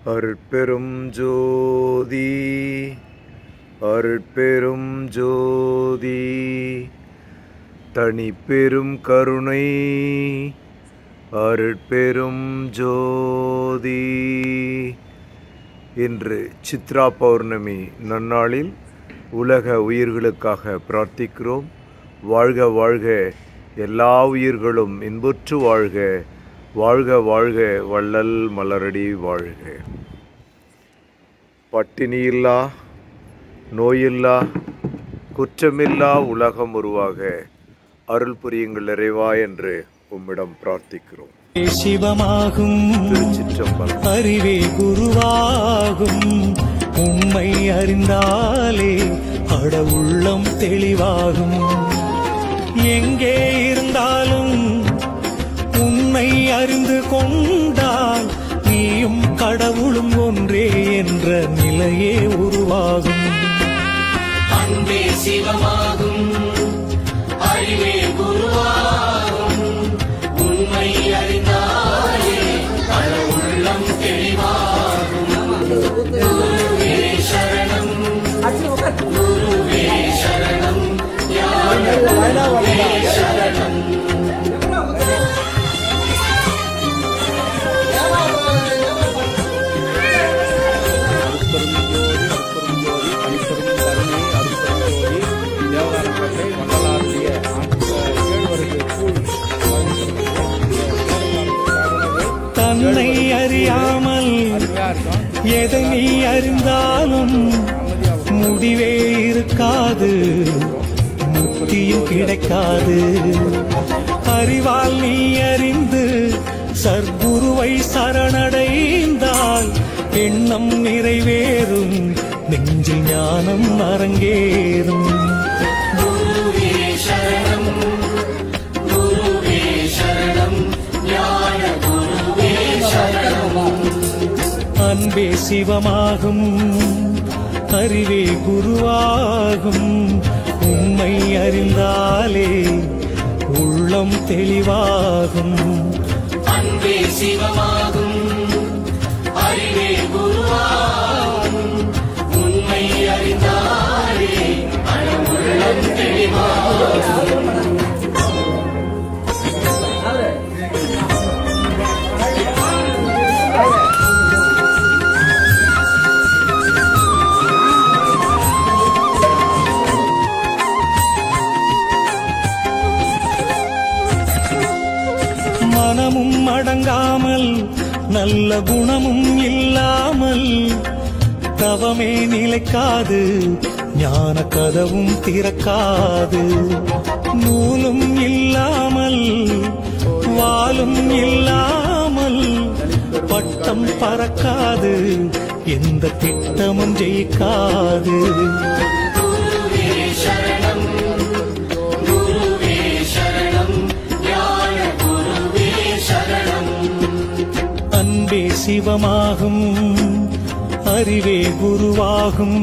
அருட்பெரும் ஜோதி அருட்பெரும் ஜோதி தனிப்பெரும் கருணை அருட்பெரும் ஜோதி. இன்று சித்ரா பௌர்ணமி நன்னாளில் உலக உயிர்களுக்காக பிரார்த்திக்கிறோம். வாழ்க வாழ்க, எல்லா உயிர்களும் இன்புற்று வாழ்க. வாழ்க வாழ்க, வள்ளல் மலரடி வாழ்க. பட்டினியில்லா, நோயில்லா, குற்றமில்லா உலகம் உருவாக அருள் புரியுங்கள் இறைவா என்று உம்மிடம் பிரார்த்திக்கிறோம். சிவமாகும் அறிவே குருவாகும், உண்மை அறிந்தாலே அடவுள்ளம் தெளிவாகும். எங்கே இருந்தாலும் உன்னை அறிந்து கொண்டால் நீயும் கடவுளும் ஒன்றே என்ற நிலையே உருவாகும். அன்பே சிவமாகும், அறிவே குருவாகும், உண்மை அறிந்தாலே கடவுள்ளம் தெளிவாகும். குருவே சரணம், குருவே சரணம், ஞான குருவே சரணம். தன்னை அறியாமல் எதை நீ அறிந்தாலும் முடிவே இருக்காது, முக்தியும் கிடைக்காது. அறிவால் நீ அறிந்து சர்க்குருவை சரணடைந்தால் எண்ணம் நிறைவேறும், நெஞ்சில் ஞானம் அரங்கேறும். குருவே சரணம், குருவே சரணம், ஞான குருவே சரணம். அன்பே சிவமாகும், அறிவே குருவாகும், உண்மை அறிந்தாலே உள்ளம் தெளிவாகும். அன்பே சிவமாகும், அறிவே குருவாகும், உண்மை அறிந்தாலே உள்ளம் தெளிவாகும். மனமும் அடங்காமல் நல்ல குணமும் இல்லாமல் தவமே நிலைக்காது, ஞான கதவும் திறக்காது. நூலும் இல்லாமல் வாலும் இல்லாமல் பட்டம் பறக்காது, எந்த திட்டமும் ஜெயிக்காது. குருவே சரணம், குருவே சரணம், ஞான குருவே சரணம். அன்பே சிவமாகும், அறிவே குருவாகும்,